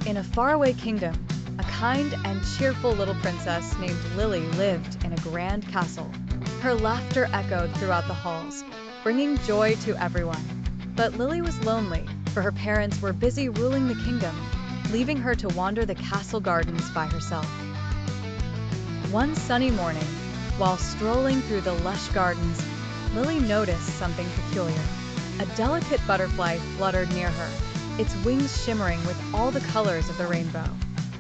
In a faraway kingdom, a kind and cheerful little princess named Lily lived in a grand castle. Her laughter echoed throughout the halls, bringing joy to everyone. But Lily was lonely, for her parents were busy ruling the kingdom, leaving her to wander the castle gardens by herself. One sunny morning, while strolling through the lush gardens, Lily noticed something peculiar. A delicate butterfly fluttered near her, its wings shimmering with all the colors of the rainbow.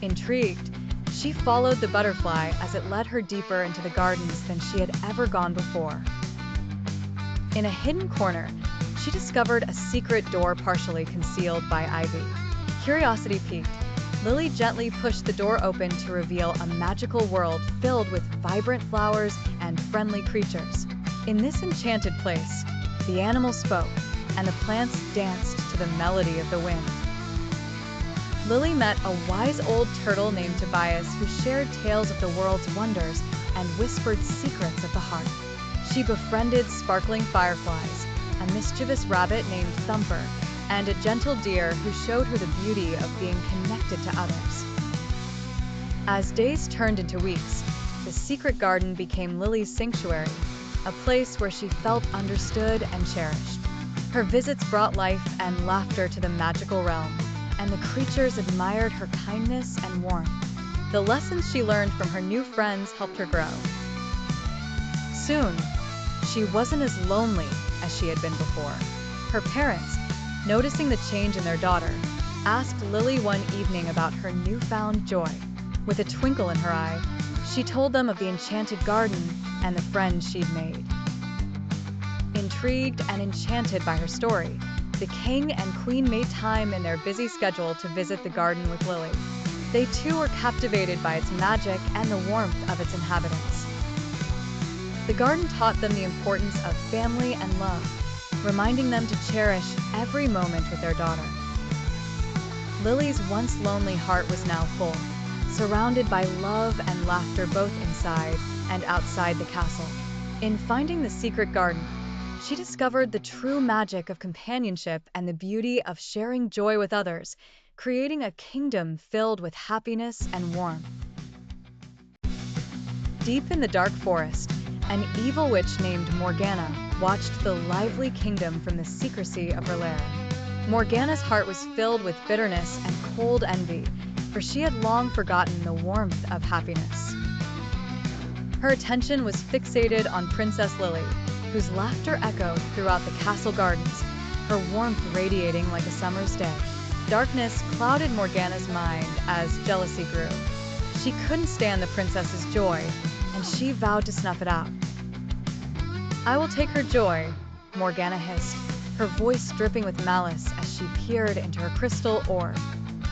Intrigued, she followed the butterfly as it led her deeper into the gardens than she had ever gone before. In a hidden corner, she discovered a secret door partially concealed by ivy. Curiosity piqued, Lily gently pushed the door open to reveal a magical world filled with vibrant flowers and friendly creatures. In this enchanted place, the animals spoke, and the plants danced to the melody of the wind. Lily met a wise old turtle named Tobias who shared tales of the world's wonders and whispered secrets of the heart. She befriended sparkling fireflies, a mischievous rabbit named Thumper, and a gentle deer who showed her the beauty of being connected to others. As days turned into weeks, the secret garden became Lily's sanctuary, a place where she felt understood and cherished. Her visits brought life and laughter to the magical realm, and the creatures admired her kindness and warmth. The lessons she learned from her new friends helped her grow. Soon, she wasn't as lonely as she had been before. Her parents, noticing the change in their daughter, asked Lily one evening about her newfound joy. With a twinkle in her eye, she told them of the enchanted garden and the friends she'd made. Intrigued and enchanted by her story, the king and queen made time in their busy schedule to visit the garden with Lily. They too were captivated by its magic and the warmth of its inhabitants. The garden taught them the importance of family and love, reminding them to cherish every moment with their daughter. Lily's once lonely heart was now full, surrounded by love and laughter both inside and outside the castle. In finding the secret garden, she discovered the true magic of companionship and the beauty of sharing joy with others, creating a kingdom filled with happiness and warmth. Deep in the dark forest, an evil witch named Morgana watched the lively kingdom from the secrecy of her lair. Morgana's heart was filled with bitterness and cold envy, for she had long forgotten the warmth of happiness. Her attention was fixated on Princess Lily, whose laughter echoed throughout the castle gardens, her warmth radiating like a summer's day. Darkness clouded Morgana's mind as jealousy grew. She couldn't stand the princess's joy, and she vowed to snuff it out. "I will take her joy," Morgana hissed, her voice dripping with malice as she peered into her crystal orb.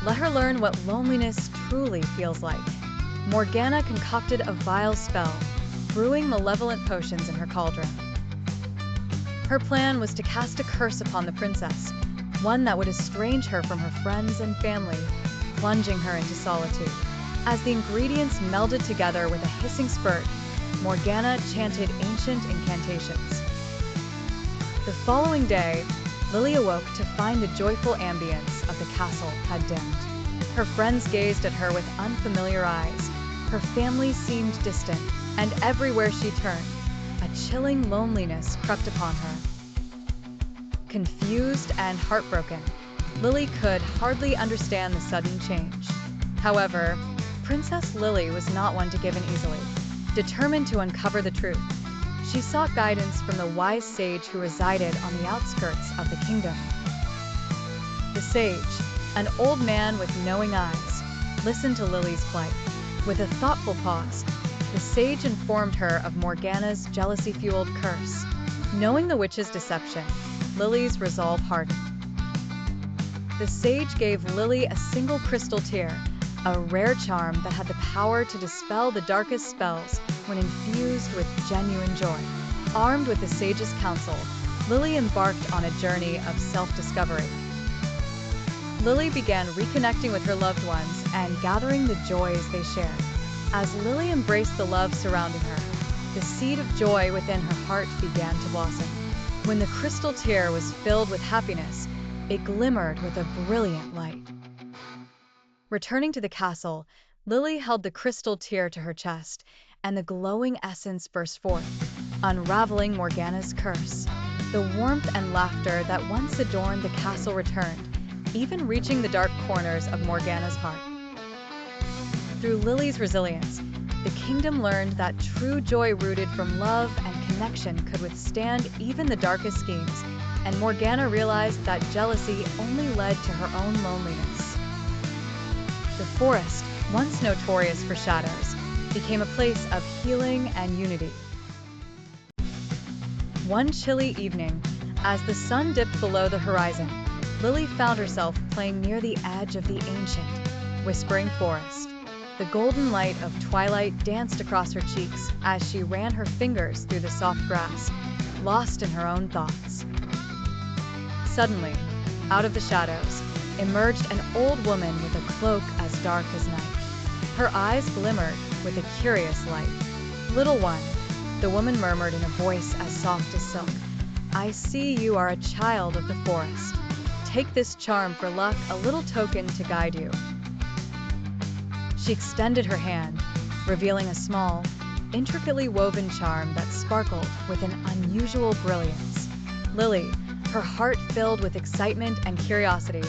"Let her learn what loneliness truly feels like." Morgana concocted a vile spell, brewing malevolent potions in her cauldron. Her plan was to cast a curse upon the princess, one that would estrange her from her friends and family, plunging her into solitude. As the ingredients melded together with a hissing spurt, Morgana chanted ancient incantations. The following day, Lily awoke to find the joyful ambience of the castle had dimmed. Her friends gazed at her with unfamiliar eyes, her family seemed distant, and everywhere she turned, a chilling loneliness crept upon her. Confused and heartbroken, Lily could hardly understand the sudden change. However, Princess Lily was not one to give in easily. Determined to uncover the truth, she sought guidance from the wise sage who resided on the outskirts of the kingdom. The sage, an old man with knowing eyes, listened to Lily's plight. With a thoughtful pause, the sage informed her of Morgana's jealousy-fueled curse. Knowing the witch's deception, Lily's resolve hardened. The sage gave Lily a single crystal tear, a rare charm that had the power to dispel the darkest spells when infused with genuine joy. Armed with the sage's counsel, Lily embarked on a journey of self-discovery. Lily began reconnecting with her loved ones and gathering the joys they shared. As Lily embraced the love surrounding her, the seed of joy within her heart began to blossom. When the crystal tear was filled with happiness, it glimmered with a brilliant light. Returning to the castle, Lily held the crystal tear to her chest, and the glowing essence burst forth, unraveling Morgana's curse. The warmth and laughter that once adorned the castle returned, even reaching the dark corners of Morgana's heart. Through Lily's resilience, the kingdom learned that true joy rooted from love and connection could withstand even the darkest schemes, and Morgana realized that jealousy only led to her own loneliness. The forest, once notorious for shadows, became a place of healing and unity. One chilly evening, as the sun dipped below the horizon, Lily found herself playing near the edge of the ancient, whispering forest. The golden light of twilight danced across her cheeks as she ran her fingers through the soft grass, lost in her own thoughts. Suddenly, out of the shadows, emerged an old woman with a cloak as dark as night. Her eyes glimmered with a curious light. "Little one," the woman murmured in a voice as soft as silk, "I see you are a child of the forest. Take this charm for luck, a little token to guide you." She extended her hand, revealing a small, intricately woven charm that sparkled with an unusual brilliance. Lily, her heart filled with excitement and curiosity,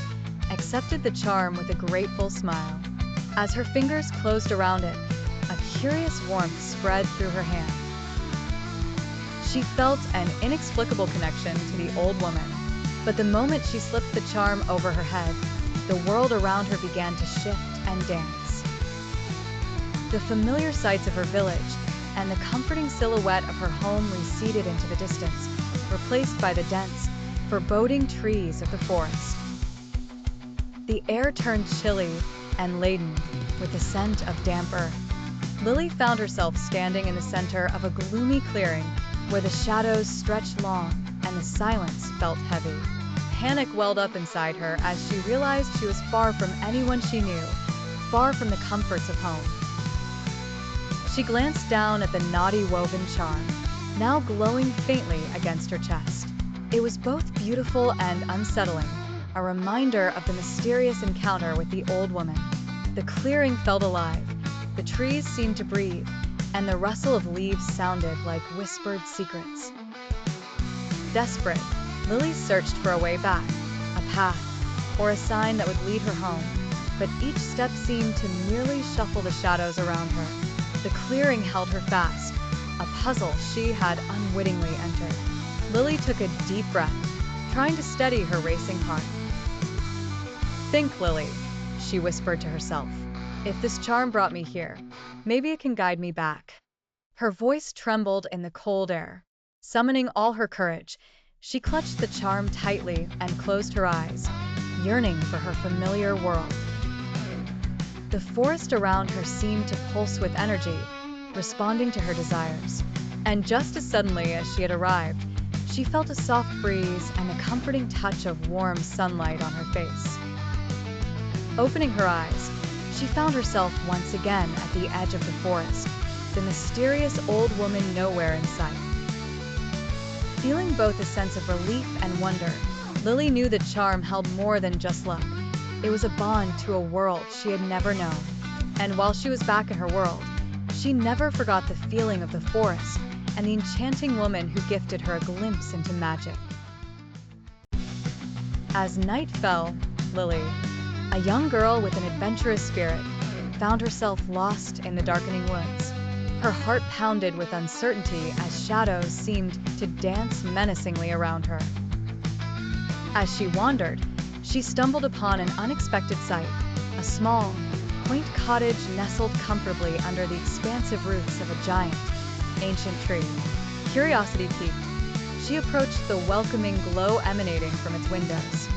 accepted the charm with a grateful smile. As her fingers closed around it, a curious warmth spread through her hand. She felt an inexplicable connection to the old woman, but the moment she slipped the charm over her head, the world around her began to shift and dance. The familiar sights of her village and the comforting silhouette of her home receded into the distance, replaced by the dense, foreboding trees of the forest. The air turned chilly and laden with the scent of damp earth. Lily found herself standing in the center of a gloomy clearing where the shadows stretched long and the silence felt heavy. Panic welled up inside her as she realized she was far from anyone she knew, far from the comforts of home. She glanced down at the knotty woven charm, now glowing faintly against her chest. It was both beautiful and unsettling, a reminder of the mysterious encounter with the old woman. The clearing felt alive, the trees seemed to breathe, and the rustle of leaves sounded like whispered secrets. Desperate, Lily searched for a way back, a path, or a sign that would lead her home, but each step seemed to merely shuffle the shadows around her. The clearing held her fast, a puzzle she had unwittingly entered. Lily took a deep breath, trying to steady her racing heart. "Think, Lily," she whispered to herself. "If this charm brought me here, maybe it can guide me back." Her voice trembled in the cold air. Summoning all her courage, she clutched the charm tightly and closed her eyes, yearning for her familiar world. The forest around her seemed to pulse with energy, responding to her desires. And just as suddenly as she had arrived, she felt a soft breeze and the comforting touch of warm sunlight on her face. Opening her eyes, she found herself once again at the edge of the forest, the mysterious old woman nowhere in sight. Feeling both a sense of relief and wonder, Lily knew the charm held more than just luck. It was a bond to a world she had never known. And while she was back in her world, she never forgot the feeling of the forest and the enchanting woman who gifted her a glimpse into magic. As night fell, Lily, a young girl with an adventurous spirit, found herself lost in the darkening woods. Her heart pounded with uncertainty as shadows seemed to dance menacingly around her. As she wandered, she stumbled upon an unexpected sight, a small, quaint cottage nestled comfortably under the expansive roots of a giant, ancient tree. Curiosity piqued, she approached the welcoming glow emanating from its windows.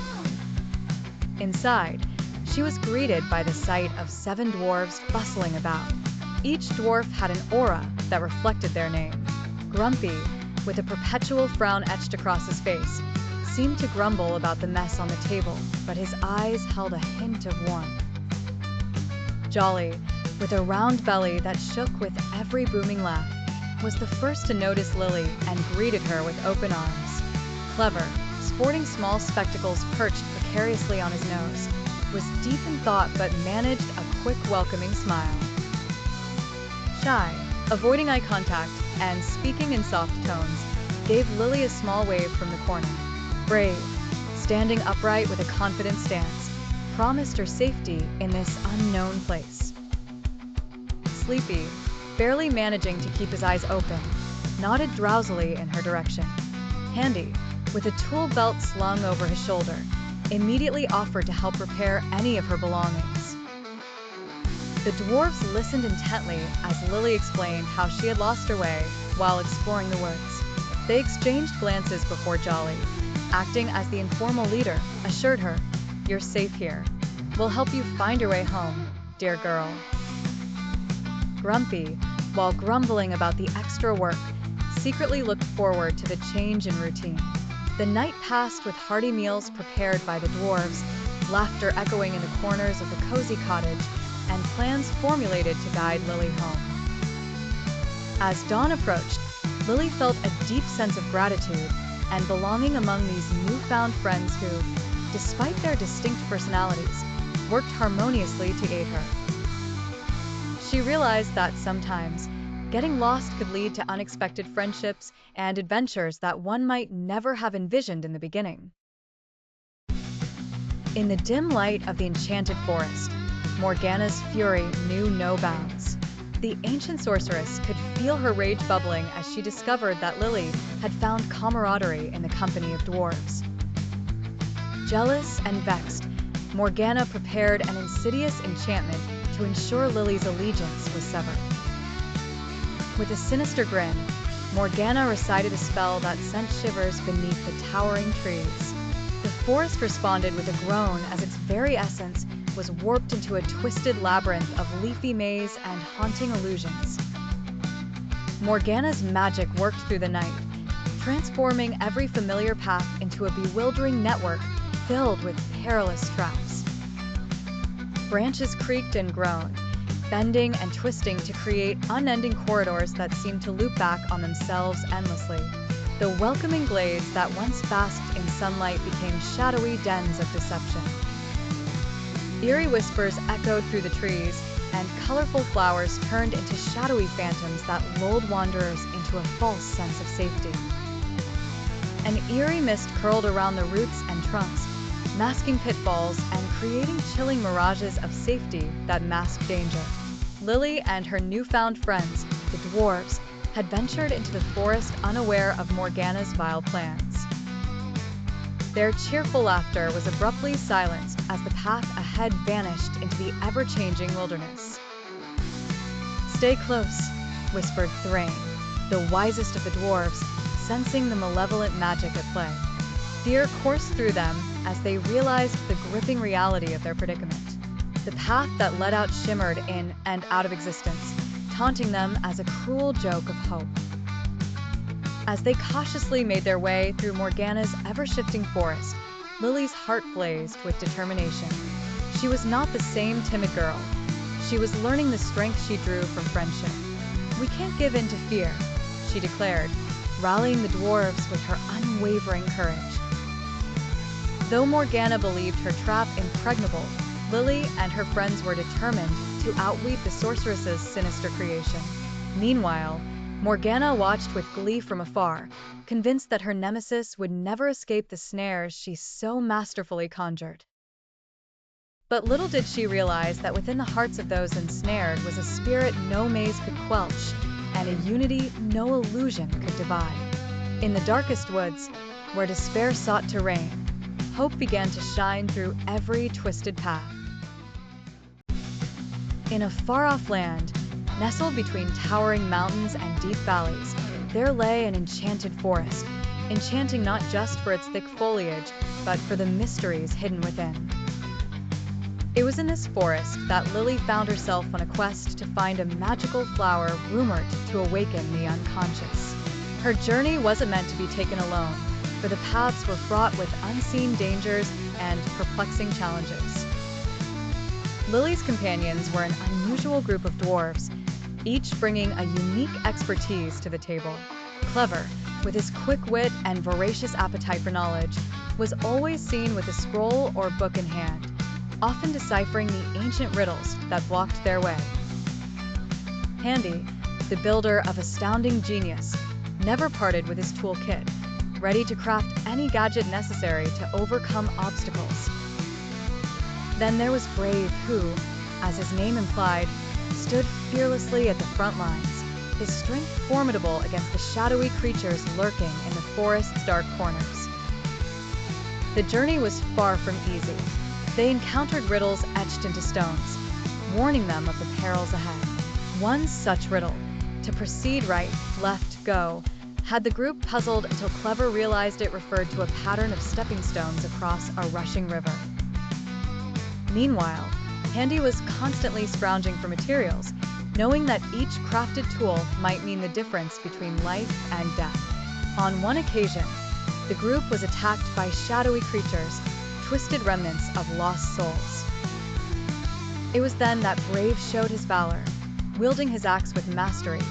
Inside, she was greeted by the sight of 7 dwarves bustling about. Each dwarf had an aura that reflected their name. Grumpy, with a perpetual frown etched across his face, seemed to grumble about the mess on the table, but his eyes held a hint of warmth. Jolly, with a round belly that shook with every booming laugh, was the first to notice Lily and greeted her with open arms. Clever, sporting small spectacles perched precariously on his nose, was deep in thought but managed a quick welcoming smile. Shy, avoiding eye contact and speaking in soft tones, gave Lily a small wave from the corner. Brave, standing upright with a confident stance, promised her safety in this unknown place. Sleepy, barely managing to keep his eyes open, nodded drowsily in her direction. Handy, with a tool belt slung over his shoulder, immediately offered to help repair any of her belongings. The dwarves listened intently as Lily explained how she had lost her way while exploring the woods. They exchanged glances before Jolly, acting as the informal leader, assured her, "You're safe here. We'll help you find your way home, dear girl." Grumpy, while grumbling about the extra work, secretly looked forward to the change in routine. The night passed with hearty meals prepared by the dwarves, laughter echoing in the corners of the cozy cottage, and plans formulated to guide Lily home. As dawn approached, Lily felt a deep sense of gratitude and belonging among these newfound friends who, despite their distinct personalities, worked harmoniously to aid her. She realized that sometimes, getting lost could lead to unexpected friendships and adventures that one might never have envisioned in the beginning. In the dim light of the enchanted forest, Morgana's fury knew no bounds. The ancient sorceress could feel her rage bubbling as she discovered that Lily had found camaraderie in the company of dwarves. Jealous and vexed, Morgana prepared an insidious enchantment to ensure Lily's allegiance was severed. With a sinister grin, Morgana recited a spell that sent shivers beneath the towering trees. The forest responded with a groan as its very essence was warped into a twisted labyrinth of leafy maze and haunting illusions. Morgana's magic worked through the night, transforming every familiar path into a bewildering network filled with perilous traps. Branches creaked and groaned, bending and twisting to create unending corridors that seemed to loop back on themselves endlessly. The welcoming glades that once basked in sunlight became shadowy dens of deception. Eerie whispers echoed through the trees, and colorful flowers turned into shadowy phantoms that lulled wanderers into a false sense of safety. An eerie mist curled around the roots and trunks, masking pitfalls and creating chilling mirages of safety that masked danger. Lily and her newfound friends, the dwarves, had ventured into the forest unaware of Morgana's vile plans. Their cheerful laughter was abruptly silenced as the path ahead vanished into the ever-changing wilderness. "Stay close," whispered Thrain, the wisest of the dwarves, sensing the malevolent magic at play. Fear coursed through them as they realized the gripping reality of their predicament. The path that led out shimmered in and out of existence, taunting them as a cruel joke of hope. As they cautiously made their way through Morgana's ever-shifting forest, Lily's heart blazed with determination. She was not the same timid girl. She was learning the strength she drew from friendship. "We can't give in to fear," she declared, rallying the dwarves with her unwavering courage. Though Morgana believed her trap impregnable, Lily and her friends were determined to outwit the sorceress's sinister creation. Meanwhile, Morgana watched with glee from afar, convinced that her nemesis would never escape the snares she so masterfully conjured. But little did she realize that within the hearts of those ensnared was a spirit no maze could quelch, and a unity no illusion could divide. In the darkest woods, where despair sought to reign, hope began to shine through every twisted path. In a far-off land, nestled between towering mountains and deep valleys, there lay an enchanted forest, enchanting not just for its thick foliage, but for the mysteries hidden within. It was in this forest that Lily found herself on a quest to find a magical flower rumored to awaken the unconscious. Her journey wasn't meant to be taken alone, for the paths were fraught with unseen dangers and perplexing challenges. Lily's companions were an unusual group of dwarves, each bringing a unique expertise to the table. Clever, with his quick wit and voracious appetite for knowledge, was always seen with a scroll or book in hand. often deciphering the ancient riddles that blocked their way. Handy, the builder of astounding genius, never parted with his toolkit, ready to craft any gadget necessary to overcome obstacles. Then there was Brave who, as his name implied, stood fearlessly at the front lines, his strength formidable against the shadowy creatures lurking in the forest's dark corners. The journey was far from easy. They encountered riddles etched into stones, warning them of the perils ahead. One such riddle, to proceed right, left, go, had the group puzzled until Clever realized it referred to a pattern of stepping stones across a rushing river. Meanwhile, Handy was constantly scrounging for materials, knowing that each crafted tool might mean the difference between life and death. On one occasion, the group was attacked by shadowy creatures, twisted remnants of lost souls. It was then that Brave showed his valor, wielding his axe with mastery,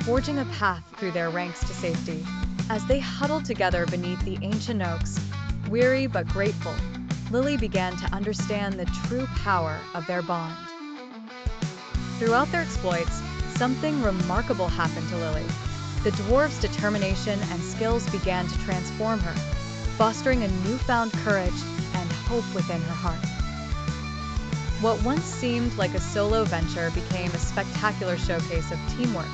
forging a path through their ranks to safety. As they huddled together beneath the ancient oaks, weary but grateful, Lily began to understand the true power of their bond. Throughout their exploits, something remarkable happened to Lily. The dwarves' determination and skills began to transform her, fostering a newfound courage and hope within her heart. What once seemed like a solo venture became a spectacular showcase of teamwork,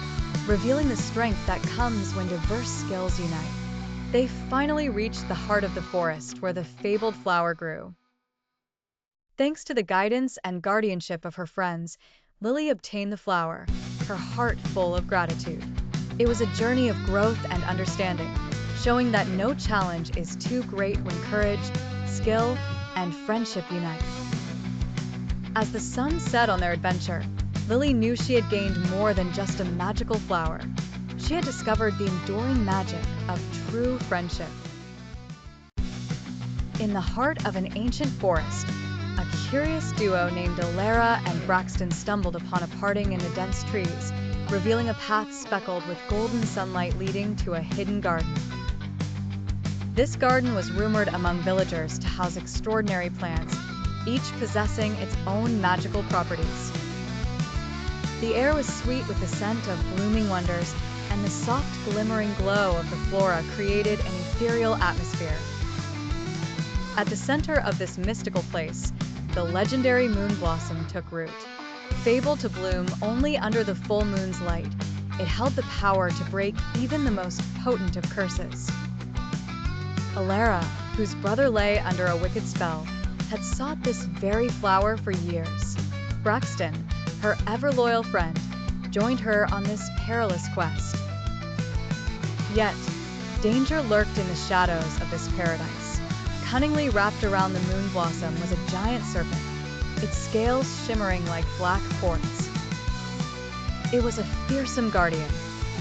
revealing the strength that comes when diverse skills unite. They finally reached the heart of the forest where the fabled flower grew. Thanks to the guidance and guardianship of her friends, Lily obtained the flower, her heart full of gratitude. It was a journey of growth and understanding, showing that no challenge is too great when courage, skill, and friendship unite. As the sun set on their adventure, Lily knew she had gained more than just a magical flower. She had discovered the enduring magic of true friendship. In the heart of an ancient forest, a curious duo named Alara and Braxton stumbled upon a parting in the dense trees, revealing a path speckled with golden sunlight leading to a hidden garden. This garden was rumored among villagers to house extraordinary plants, each possessing its own magical properties. The air was sweet with the scent of blooming wonders, and the soft glimmering glow of the flora created an ethereal atmosphere. At the center of this mystical place, the legendary moon blossom took root. Fabled to bloom only under the full moon's light, it held the power to break even the most potent of curses. Alara, whose brother lay under a wicked spell, had sought this very flower for years. Braxton, her ever-loyal friend, joined her on this perilous quest. Yet, danger lurked in the shadows of this paradise. Cunningly wrapped around the moon blossom was a giant serpent, its scales shimmering like black quartz. It was a fearsome guardian,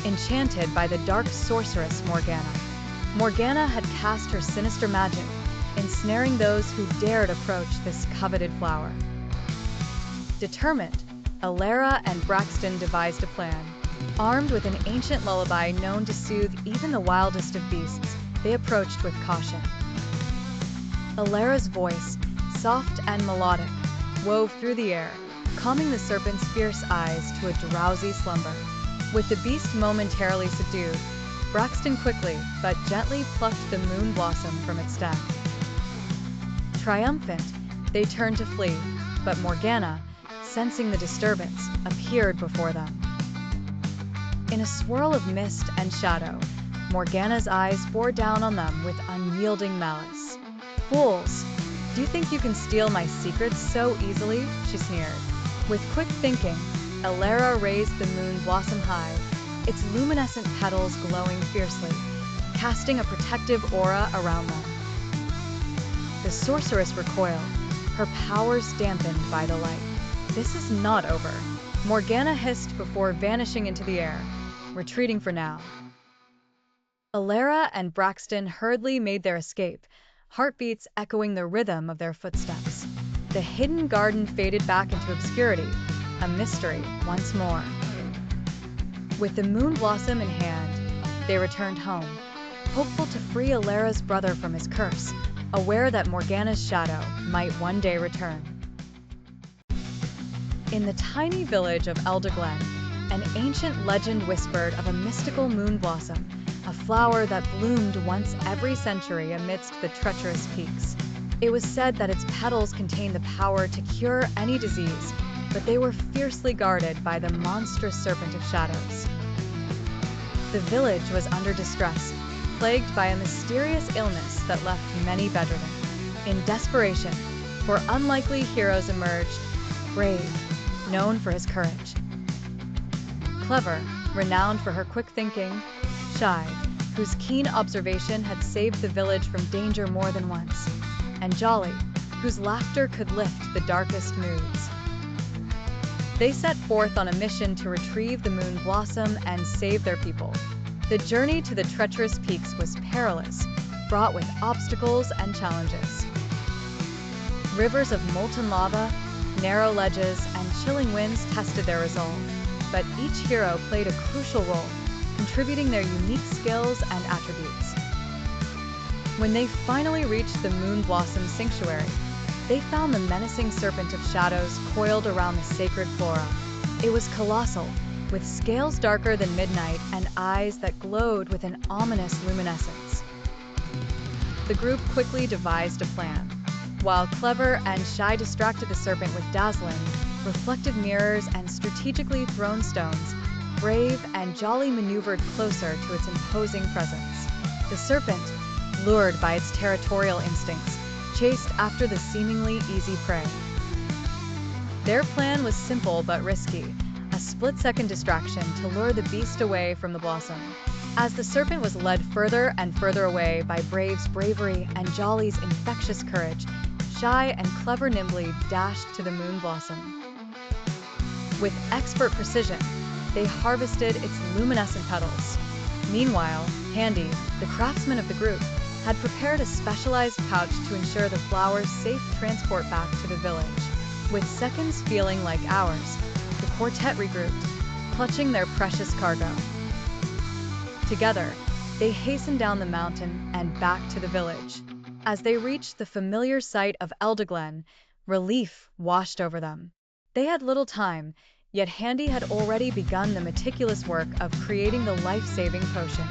enchanted by the dark sorceress Morgana. Morgana had cast her sinister magic, ensnaring those who dared approach this coveted flower. Determined, Alara and Braxton devised a plan. Armed with an ancient lullaby known to soothe even the wildest of beasts, they approached with caution. Alara's voice, soft and melodic, wove through the air, calming the serpent's fierce eyes to a drowsy slumber. With the beast momentarily subdued, Braxton quickly but gently plucked the moon blossom from its stem. Triumphant, they turned to flee, but Morgana, sensing the disturbance, appeared before them. In a swirl of mist and shadow, Morgana's eyes bore down on them with unyielding malice. "Fools! Do you think you can steal my secrets so easily?" she sneered. With quick thinking, Alara raised the moon blossom high, its luminescent petals glowing fiercely, casting a protective aura around them. The sorceress recoiled, her powers dampened by the light. "This is not over," Morgana hissed before vanishing into the air, retreating for now. Alara and Braxton hurriedly made their escape, heartbeats echoing the rhythm of their footsteps. The hidden garden faded back into obscurity, a mystery once more. With the moon blossom in hand, they returned home, hopeful to free Alara's brother from his curse, aware that Morgana's shadow might one day return. In the tiny village of Elderglen, an ancient legend whispered of a mystical moon blossom, a flower that bloomed once every century amidst the treacherous peaks. It was said that its petals contained the power to cure any disease, but they were fiercely guarded by the monstrous serpent of shadows. The village was under distress, plagued by a mysterious illness that left many bedridden. In desperation, four unlikely heroes emerged: brave, known for his courage; clever, renowned for her quick thinking; shy, whose keen observation had saved the village from danger more than once; and jolly, whose laughter could lift the darkest moods. They set forth on a mission to retrieve the moon blossom and save their people. The journey to the treacherous peaks was perilous, fraught with obstacles and challenges. Rivers of molten lava, narrow ledges, and chilling winds tested their resolve, but each hero played a crucial role, contributing their unique skills and attributes. When they finally reached the Moon Blossom Sanctuary, they found the menacing serpent of shadows coiled around the sacred flora. It was colossal, with scales darker than midnight and eyes that glowed with an ominous luminescence. The group quickly devised a plan. While clever and shy distracted the serpent with dazzling, reflective mirrors and strategically thrown stones, brave and jolly maneuvered closer to its imposing presence. The serpent, lured by its territorial instincts, chased after the seemingly easy prey. Their plan was simple but risky, a split-second distraction to lure the beast away from the blossom. As the serpent was led further and further away by Brave's bravery and Jolly's infectious courage, Shy and Clever nimbly dashed to the moon blossom. With expert precision, they harvested its luminescent petals. Meanwhile, Handy, the craftsman of the group, had prepared a specialized pouch to ensure the flower's safe transport back to the village. With seconds feeling like hours, the quartet regrouped, clutching their precious cargo. Together, they hastened down the mountain and back to the village. As they reached the familiar site of Elderglen, relief washed over them. They had little time, yet Handy had already begun the meticulous work of creating the life-saving potion.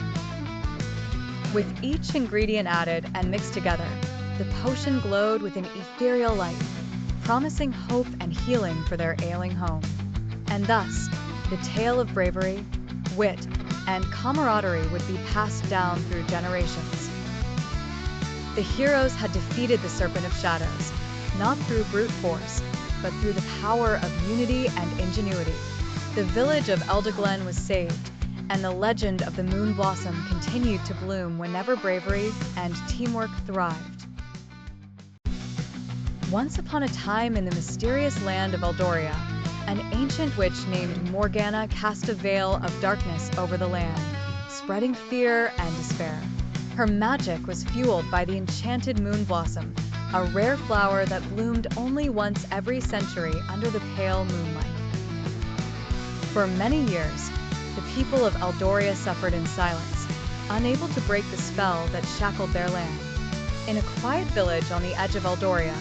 With each ingredient added and mixed together, the potion glowed with an ethereal light, promising hope and healing for their ailing home. And thus, the tale of bravery, wit, and camaraderie would be passed down through generations. The heroes had defeated the Serpent of Shadows, not through brute force, but through the power of unity and ingenuity. The village of Elderglen was saved, and the legend of the Moon Blossom continued to bloom whenever bravery and teamwork thrived. Once upon a time in the mysterious land of Eldoria, an ancient witch named Morgana cast a veil of darkness over the land, spreading fear and despair. Her magic was fueled by the enchanted moon blossom, a rare flower that bloomed only once every century under the pale moonlight. For many years, the people of Eldoria suffered in silence, unable to break the spell that shackled their land. In a quiet village on the edge of Eldoria,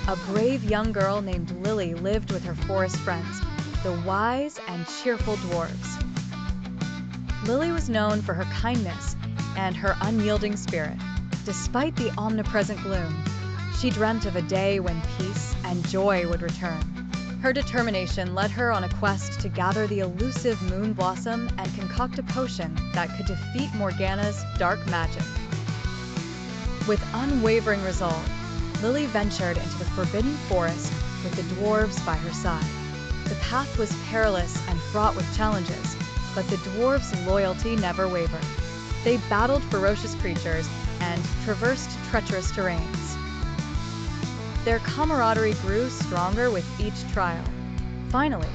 a brave young girl named Lily lived with her forest friends, the wise and cheerful dwarves. Lily was known for her kindness and her unyielding spirit. Despite the omnipresent gloom, she dreamt of a day when peace and joy would return. Her determination led her on a quest to gather the elusive moon blossom and concoct a potion that could defeat Morgana's dark magic. With unwavering resolve, Lily ventured into the forbidden forest with the dwarves by her side. The path was perilous and fraught with challenges, but the dwarves' loyalty never wavered. They battled ferocious creatures and traversed treacherous terrains. Their camaraderie grew stronger with each trial. Finally,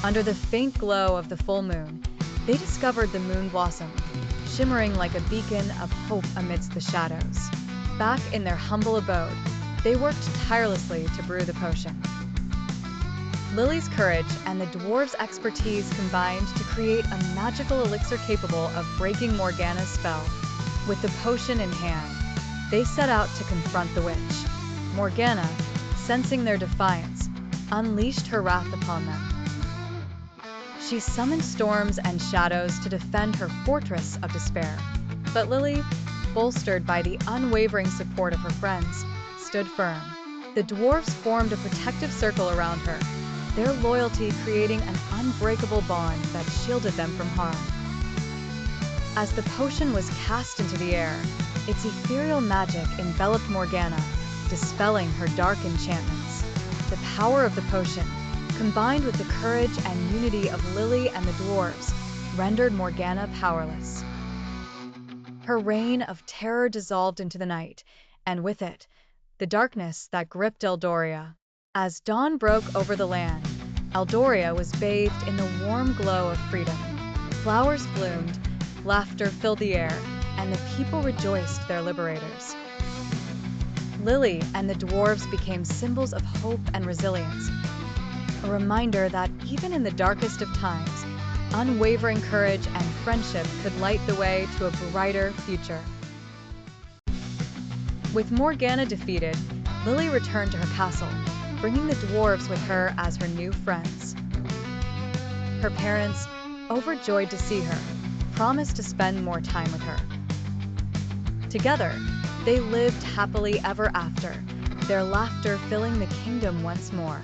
under the faint glow of the full moon, they discovered the moon blossom, shimmering like a beacon of hope amidst the shadows. Back in their humble abode, they worked tirelessly to brew the potion. Lily's courage and the dwarves' expertise combined to create a magical elixir capable of breaking Morgana's spell. With the potion in hand, they set out to confront the witch. Morgana, sensing their defiance, unleashed her wrath upon them. She summoned storms and shadows to defend her fortress of despair. But Lily, bolstered by the unwavering support of her friends, stood firm. The dwarves formed a protective circle around her, their loyalty creating an unbreakable bond that shielded them from harm. As the potion was cast into the air, its ethereal magic enveloped Morgana, dispelling her dark enchantments. The power of the potion, combined with the courage and unity of Lily and the dwarves, rendered Morgana powerless. Her reign of terror dissolved into the night, and with it, the darkness that gripped Eldoria. As dawn broke over the land, Eldoria was bathed in the warm glow of freedom. Flowers bloomed, laughter filled the air, and the people rejoiced their liberators. Lily and the dwarves became symbols of hope and resilience, a reminder that even in the darkest of times, unwavering courage and friendship could light the way to a brighter future. With Morgana defeated, Lily returned to her castle, bringing the dwarves with her as her new friends. Her parents, overjoyed to see her, promised to spend more time with her. Together, they lived happily ever after, their laughter filling the kingdom once more.